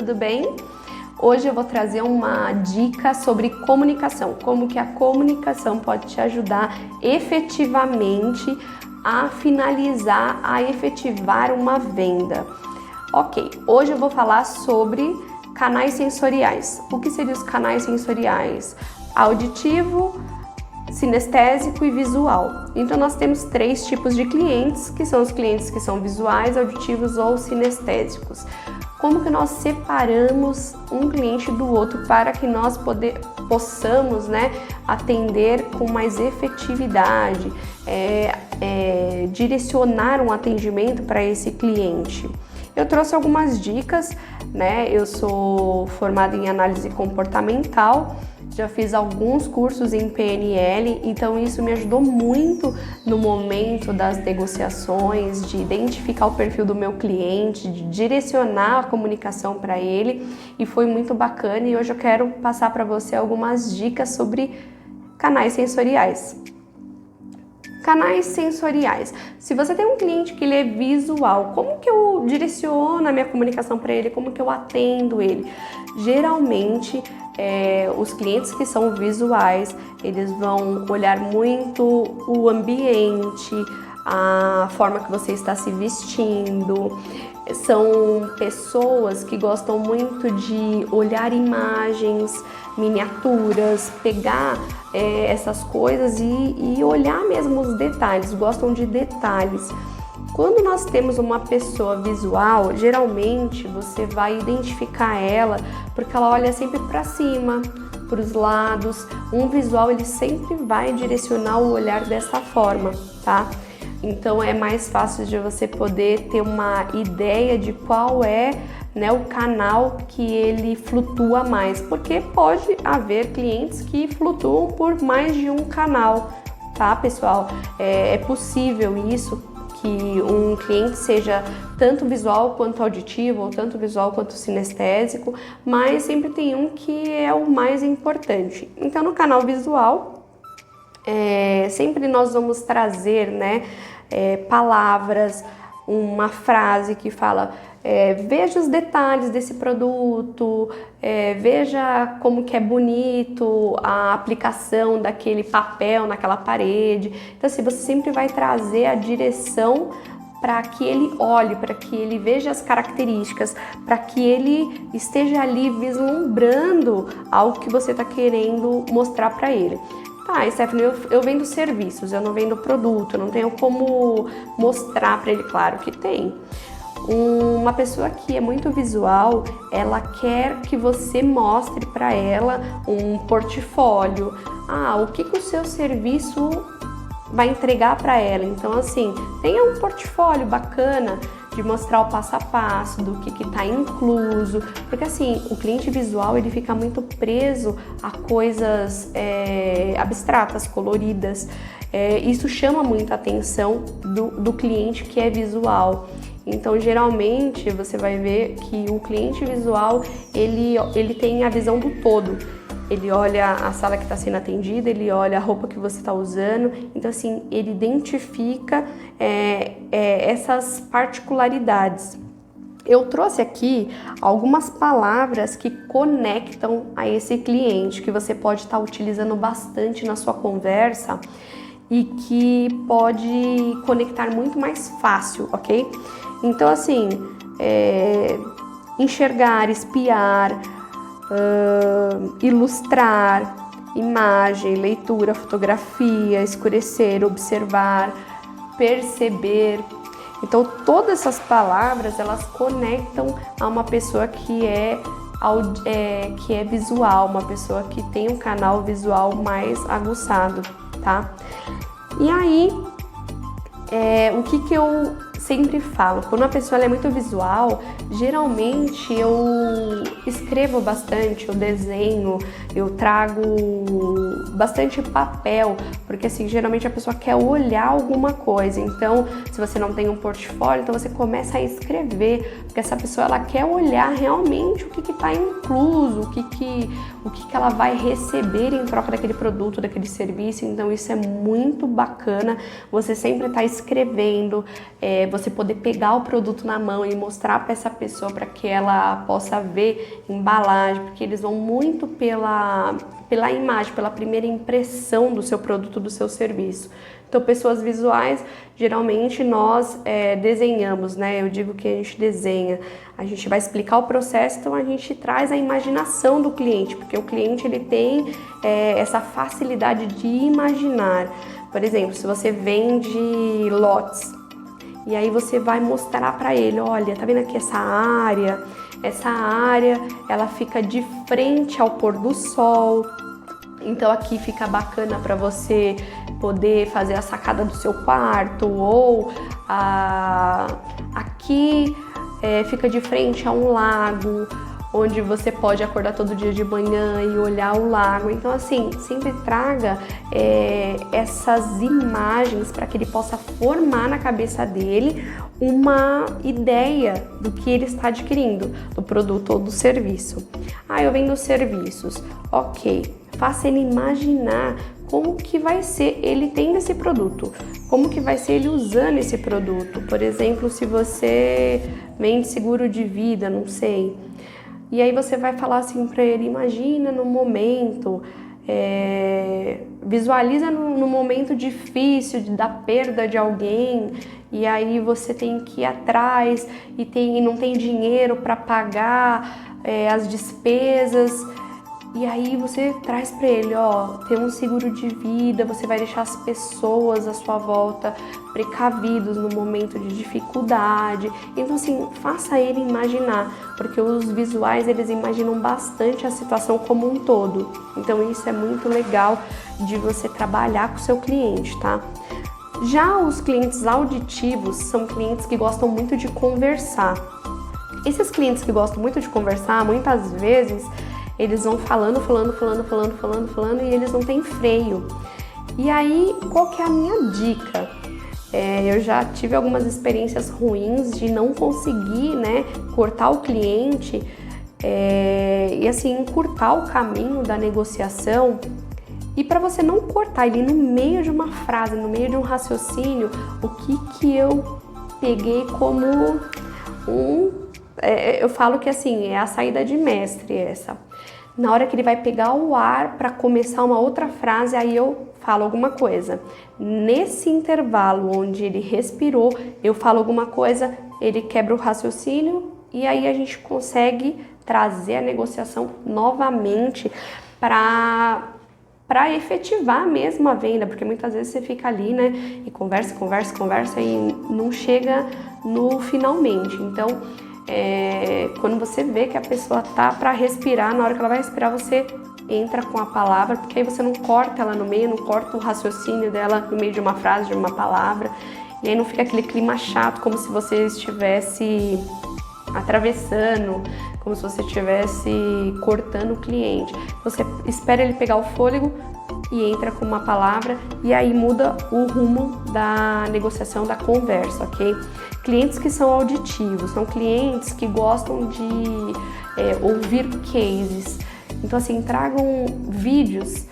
Tudo bem? Hoje eu vou trazer uma dica sobre comunicação, como que a comunicação pode te ajudar efetivamente a finalizar, a efetivar uma venda. Ok, hoje eu vou falar sobre canais sensoriais. O que seriam os canais sensoriais? Auditivo, sinestésico e visual. Então nós temos três tipos de clientes, que são os clientes que são visuais, auditivos ou sinestésicos. Como que nós separamos um cliente do outro para que nós possamos, atender com mais efetividade, direcionar um atendimento para esse cliente? Eu trouxe algumas dicas, Eu sou formada em análise comportamental, já fiz alguns cursos em PNL, então isso me ajudou muito no momento das negociações, de identificar o perfil do meu cliente, de direcionar a comunicação para ele, e foi muito bacana. E hoje eu quero passar para você algumas dicas sobre canais sensoriais. Canais sensoriais. Se você tem um cliente que ele é visual, como que eu direciono a minha comunicação para ele? Como que eu atendo ele? Geralmente, os clientes que são visuais, eles vão olhar muito o ambiente, a forma que você está se vestindo. São pessoas que gostam muito de olhar imagens, miniaturas, pegar essas coisas e olhar mesmo os detalhes, gostam de detalhes. Quando nós temos uma pessoa visual, geralmente você vai identificar ela porque ela olha sempre para cima, para os lados. Um visual, ele sempre vai direcionar o olhar dessa forma, tá? Então é mais fácil de você poder ter uma ideia de qual é o canal que ele flutua mais, porque pode haver clientes que flutuam por mais de um canal, tá, pessoal? É possível isso, que um cliente seja tanto visual quanto auditivo, ou tanto visual quanto sinestésico, mas sempre tem um que é o mais importante. Então no canal visual, sempre nós vamos trazer palavras, uma frase que fala: veja os detalhes desse produto, veja como que é bonito a aplicação daquele papel naquela parede. Então assim, você sempre vai trazer a direção para que ele olhe, para que ele veja as características, para que ele esteja ali vislumbrando algo que você está querendo mostrar para ele. Tá, Stephanie, eu vendo serviços, eu não vendo produto, eu não tenho como mostrar para ele. Claro que tem. Uma pessoa que é muito visual, ela quer que você mostre para ela um portfólio. O que o seu serviço vai entregar para ela. Então assim, tenha um portfólio bacana de mostrar o passo a passo do que está incluso, porque assim, o cliente visual, ele fica muito preso a coisas abstratas, coloridas. Isso chama muito a atenção do cliente que é visual. Então geralmente você vai ver que o cliente visual, ele tem a visão do todo. Ele olha a sala que está sendo atendida, ele olha a roupa que você está usando. Então assim, ele identifica essas particularidades. Eu trouxe aqui algumas palavras que conectam a esse cliente, que você pode estar utilizando bastante na sua conversa e que pode conectar muito mais fácil, ok? Então assim, enxergar, espiar, ilustrar, imagem, leitura, fotografia, escurecer, observar, perceber. Então todas essas palavras, elas conectam a uma pessoa que é visual, uma pessoa que tem um canal visual mais aguçado, tá? E aí, o que eu sempre falo, quando a pessoa é muito visual, geralmente eu escrevo bastante, eu desenho, eu trago bastante papel, porque assim, geralmente a pessoa quer olhar alguma coisa. Então, se você não tem um portfólio, então você começa a escrever, porque essa pessoa, ela quer olhar realmente o que está incluso, o que ela vai receber em troca daquele produto, daquele serviço. Então isso é muito bacana, você sempre está escrevendo, você poder pegar o produto na mão e mostrar para essa pessoa para que ela possa ver embalagem, porque eles vão muito pela imagem, pela primeira impressão do seu produto, do seu serviço. Então, pessoas visuais, geralmente nós desenhamos, né? Eu digo que a gente desenha, a gente vai explicar o processo, então a gente traz a imaginação do cliente, porque o cliente ele tem essa facilidade de imaginar. Por exemplo, se você vende lotes, e aí você vai mostrar para ele, olha, tá vendo aqui essa área? Essa área, ela fica de frente ao pôr do sol. Então aqui fica bacana para você poder fazer a sacada do seu quarto, ou aqui fica de frente a um lago, onde você pode acordar todo dia de manhã e olhar o lago. Então assim, sempre traga essas imagens para que ele possa formar na cabeça dele uma ideia do que ele está adquirindo, do produto ou do serviço. Eu vendo serviços, ok. Faça ele imaginar como que vai ser ele tendo esse produto, como que vai ser ele usando esse produto. Por exemplo, se você vende seguro de vida, não sei, e aí você vai falar assim para ele, imagina no momento, visualiza no momento difícil da perda de alguém, e aí você tem que ir atrás e não tem dinheiro para pagar as despesas. E aí você traz para ele, tem um seguro de vida, você vai deixar as pessoas à sua volta precavidos no momento de dificuldade. Então assim, faça ele imaginar, porque os visuais eles imaginam bastante a situação como um todo. Então isso é muito legal de você trabalhar com o seu cliente, tá? Já os clientes auditivos são clientes que gostam muito de conversar. Esses clientes que gostam muito de conversar, muitas vezes eles vão falando e eles não têm freio. E aí, qual que é a minha dica? Eu já tive algumas experiências ruins de não conseguir, né, cortar o cliente e assim, encurtar o caminho da negociação. E para você não cortar ele no meio de uma frase, no meio de um raciocínio, o que eu peguei como eu falo que assim, é a saída de mestre essa. Na hora que ele vai pegar o ar para começar uma outra frase, aí eu falo alguma coisa. Nesse intervalo onde ele respirou, eu falo alguma coisa, ele quebra o raciocínio e aí a gente consegue trazer a negociação novamente para efetivar mesmo a venda, porque muitas vezes você fica ali, né, e conversa e não chega no finalmente. Então, quando você vê que a pessoa tá para respirar, na hora que ela vai respirar, você entra com a palavra, porque aí você não corta ela no meio, não corta o raciocínio dela no meio de uma frase, de uma palavra, e aí não fica aquele clima chato, como se você estivesse atravessando, como se você estivesse cortando o cliente. Você espera ele pegar o fôlego e entra com uma palavra, e aí muda o rumo da negociação, da conversa, ok? Clientes que são auditivos, são clientes que gostam de ouvir cases. Então assim, tragam vídeos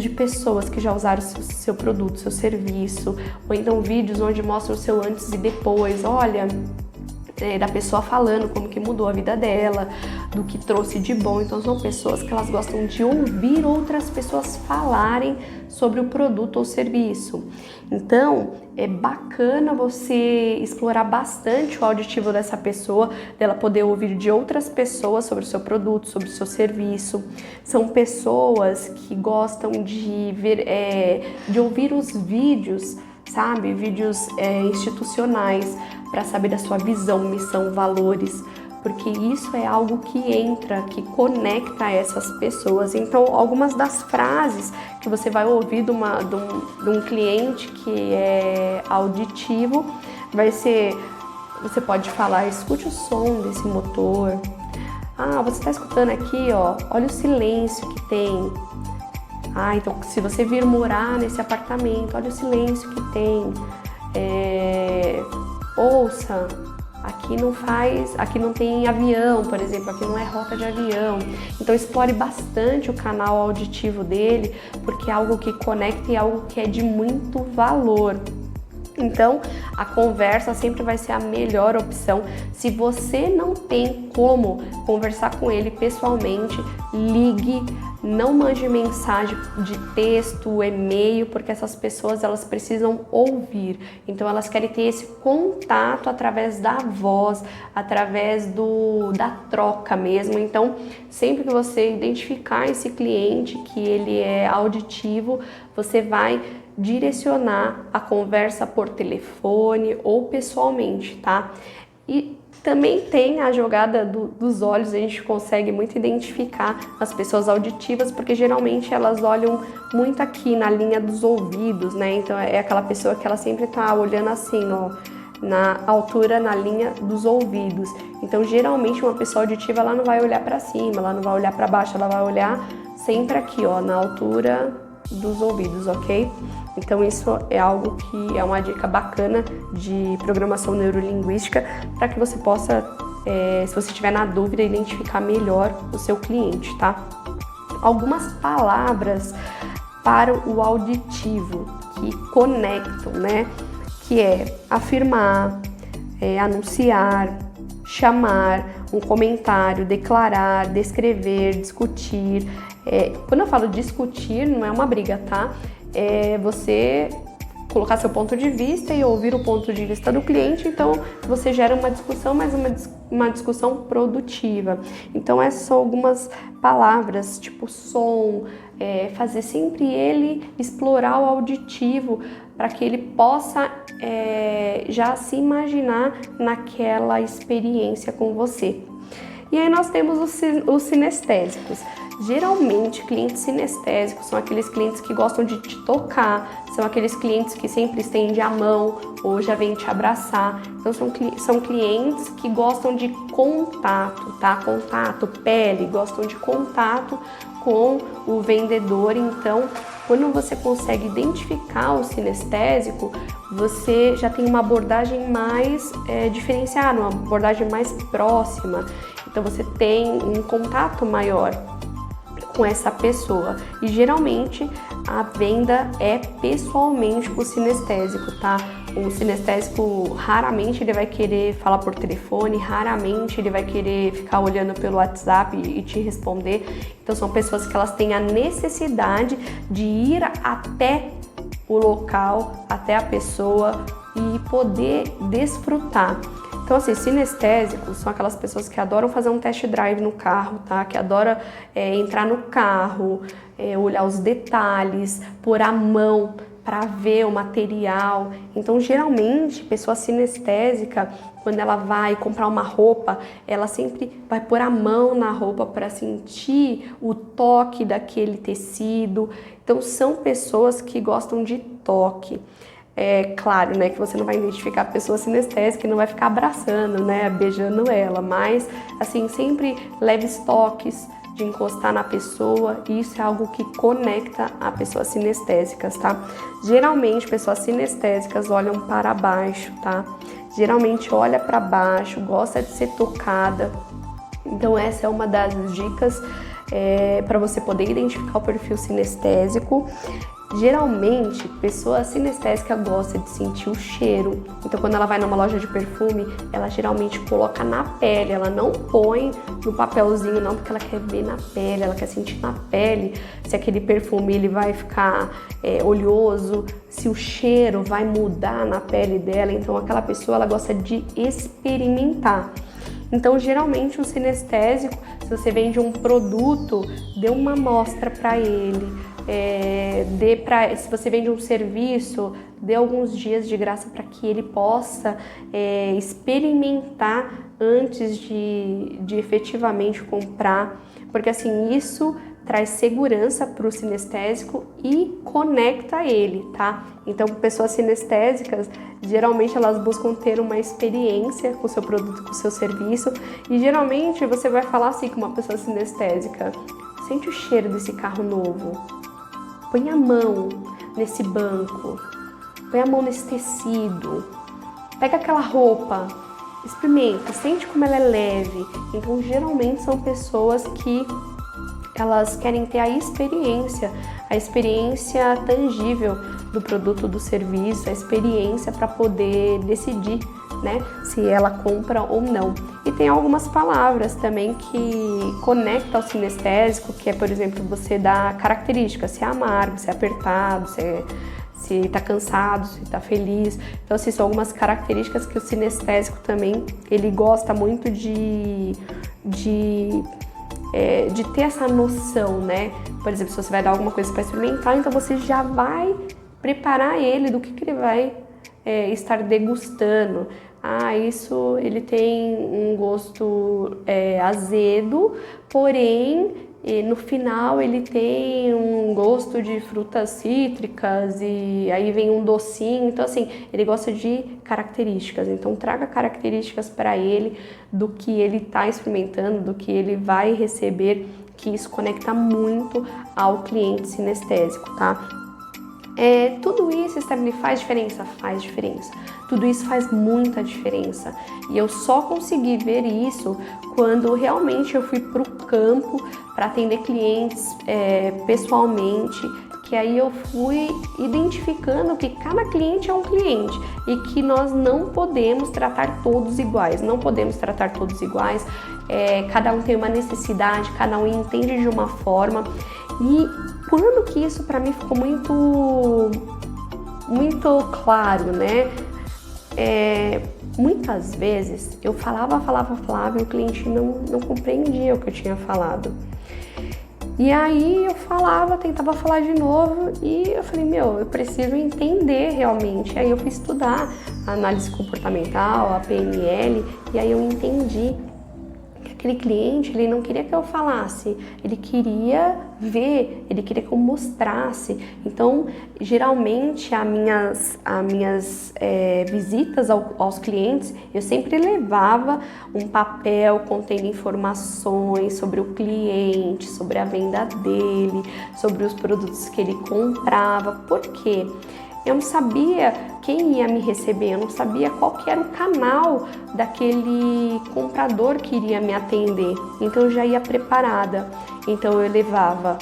de pessoas que já usaram seu produto, seu serviço, ou então vídeos onde mostram o seu antes e depois. Olha, da pessoa falando como que mudou a vida dela, do que trouxe de bom. Então são pessoas que elas gostam de ouvir outras pessoas falarem sobre o produto ou serviço. Então é bacana você explorar bastante o auditivo dessa pessoa, dela poder ouvir de outras pessoas sobre o seu produto, sobre o seu serviço. São pessoas que gostam de ver, de ouvir os vídeos, sabe? Vídeos institucionais, para saber da sua visão, missão, valores, porque isso é algo que entra, que conecta essas pessoas. Então, algumas das frases que você vai ouvir de um cliente que é auditivo, vai ser, você pode falar, escute o som desse motor. Você está escutando aqui, olha o silêncio que tem. Então se você vir morar nesse apartamento, olha o silêncio que tem. Ouça aqui não tem avião, por exemplo, aqui não é rota de avião. Então explore bastante o canal auditivo dele, porque é algo que conecta e é algo que é de muito valor. Então, a conversa sempre vai ser a melhor opção. Se você não tem como conversar com ele pessoalmente, ligue, não mande mensagem de texto, e-mail, porque essas pessoas elas precisam ouvir. Então, elas querem ter esse contato através da voz, através da troca mesmo. Então, sempre que você identificar esse cliente que ele é auditivo, você vai direcionar a conversa por telefone ou pessoalmente, tá? E também tem a jogada dos olhos, a gente consegue muito identificar as pessoas auditivas, porque geralmente elas olham muito aqui na linha dos ouvidos, né? Então é aquela pessoa que ela sempre tá olhando assim, ó, na altura, na linha dos ouvidos. Então geralmente uma pessoa auditiva, ela não vai olhar para cima, ela não vai olhar para baixo, ela vai olhar sempre aqui, ó, na altura dos ouvidos, ok? Então isso é algo que é uma dica bacana de programação neurolinguística para que você possa, se você estiver na dúvida, identificar melhor o seu cliente, tá? Algumas palavras para o auditivo que conectam, né? Que é afirmar, anunciar, chamar, um comentário, declarar, descrever, discutir. Quando eu falo discutir, não é uma briga, tá? É você colocar seu ponto de vista e ouvir o ponto de vista do cliente, então você gera uma discussão, mas uma discussão produtiva. Então essas são algumas palavras, tipo som, fazer sempre ele explorar o auditivo para que ele possa já se imaginar naquela experiência com você. E aí nós temos os sinestésicos. Geralmente, clientes sinestésicos são aqueles clientes que gostam de te tocar, são aqueles clientes que sempre estendem a mão ou já vêm te abraçar. Então, são clientes que gostam de contato, tá? Contato, pele, gostam de contato com o vendedor. Então, quando você consegue identificar o sinestésico, você já tem uma abordagem mais diferenciada, uma abordagem mais próxima. Então, você tem um contato maior com essa pessoa. E geralmente a venda é pessoalmente com o sinestésico, tá? O sinestésico raramente ele vai querer falar por telefone, raramente ele vai querer ficar olhando pelo WhatsApp e te responder. Então são pessoas que elas têm a necessidade de ir até o local, até a pessoa e poder desfrutar. Então, assim, sinestésicos são aquelas pessoas que adoram fazer um test drive no carro, tá? Que adoram entrar no carro, olhar os detalhes, pôr a mão para ver o material. Então, geralmente, pessoa sinestésica, quando ela vai comprar uma roupa, ela sempre vai pôr a mão na roupa para sentir o toque daquele tecido. Então, são pessoas que gostam de toque. É claro, né, que você não vai identificar a pessoa sinestésica e não vai ficar abraçando, né, beijando ela, mas, assim, sempre leves toques de encostar na pessoa, e isso é algo que conecta a pessoas sinestésicas, tá? Geralmente, pessoas sinestésicas olham para baixo, tá? Geralmente olha para baixo, gosta de ser tocada. Então, essa é uma das dicas para você poder identificar o perfil sinestésico. Geralmente, pessoa sinestésica gosta de sentir o cheiro. Então, quando ela vai numa loja de perfume, ela geralmente coloca na pele. Ela não põe no papelzinho, não, porque ela quer ver na pele, ela quer sentir na pele se aquele perfume ele vai ficar oleoso, se o cheiro vai mudar na pele dela. Então, aquela pessoa ela gosta de experimentar. Então, geralmente, o sinestésico, se você vende um produto, dê uma amostra para ele. Se você vende um serviço, dê alguns dias de graça para que ele possa experimentar antes de efetivamente comprar, porque assim, isso traz segurança para o sinestésico e conecta ele, tá? Então, pessoas sinestésicas, geralmente elas buscam ter uma experiência com o seu produto, com o seu serviço, e geralmente você vai falar assim com uma pessoa sinestésica: sente o cheiro desse carro novo, põe a mão nesse banco, põe a mão nesse tecido, pega aquela roupa, experimenta, sente como ela é leve. Então, geralmente são pessoas que elas querem ter a experiência tangível do produto, do serviço, a experiência para poder decidir, né, se ela compra ou não. E tem algumas palavras também que conectam ao sinestésico, que é, por exemplo, você dá características, se é amargo, se é apertado, se tá cansado, se tá feliz. Então, assim, são algumas características que o sinestésico também, ele gosta muito de ter essa noção, né? Por exemplo, se você vai dar alguma coisa para experimentar, então você já vai preparar ele do que ele vai estar degustando. Isso ele tem um gosto azedo, porém no final ele tem um gosto de frutas cítricas e aí vem um docinho. Então, assim, ele gosta de características. Então, traga características para ele do que ele está experimentando, do que ele vai receber, que isso conecta muito ao cliente sinestésico, tá? Tudo isso, Stephanie, faz diferença? Faz diferença. Tudo isso faz muita diferença. E eu só consegui ver isso quando realmente eu fui para o campo para atender clientes pessoalmente, que aí eu fui identificando que cada cliente é um cliente e que nós não podemos tratar todos iguais. Não podemos tratar todos iguais. Cada um tem uma necessidade, cada um entende de uma forma. E quando que isso para mim ficou muito claro, né? Muitas vezes eu falava e o cliente não compreendia o que eu tinha falado. E aí eu tentava falar de novo e eu falei, eu preciso entender realmente. Aí eu fui estudar a análise comportamental, a PNL, e aí eu entendi que aquele cliente, ele não queria que eu falasse, ele queria ver, ele queria que eu mostrasse. Então, geralmente, as minhas visitas aos clientes, eu sempre levava um papel contendo informações sobre o cliente, sobre a venda dele, sobre os produtos que ele comprava. Por quê? Eu não sabia quem ia me receber, eu não sabia qual que era o canal daquele comprador que iria me atender. Então eu já ia preparada. Então eu levava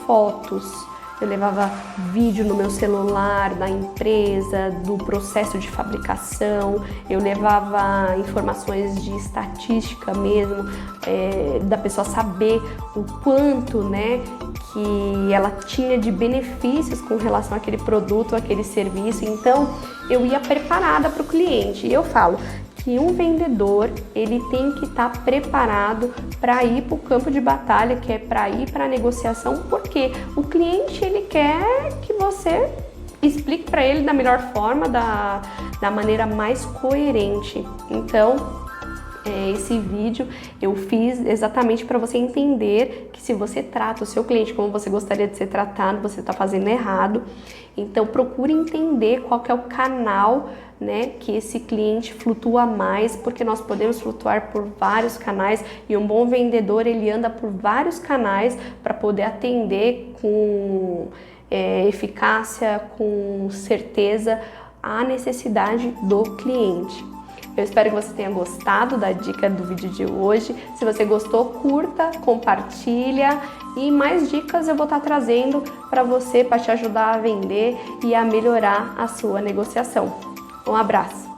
fotos, eu levava vídeo no meu celular da empresa, do processo de fabricação, eu levava informações de estatística mesmo, da pessoa saber o quanto, né, que ela tinha de benefícios com relação àquele produto, àquele serviço. Então eu ia preparada para o cliente. E eu falo que um vendedor, ele tem que estar preparado para ir para o campo de batalha, que é para ir para a negociação, porque o cliente, ele quer que você explique para ele da melhor forma, da maneira mais coerente. Então, esse vídeo eu fiz exatamente para você entender que se você trata o seu cliente como você gostaria de ser tratado, você está fazendo errado. Então procure entender qual que é o canal, né, que esse cliente flutua mais, porque nós podemos flutuar por vários canais e um bom vendedor, ele anda por vários canais para poder atender com eficácia, com certeza a necessidade do cliente. Eu espero que você tenha gostado da dica do vídeo de hoje. Se você gostou, curta, compartilha e mais dicas eu vou estar trazendo para você, para te ajudar a vender e a melhorar a sua negociação. Um abraço!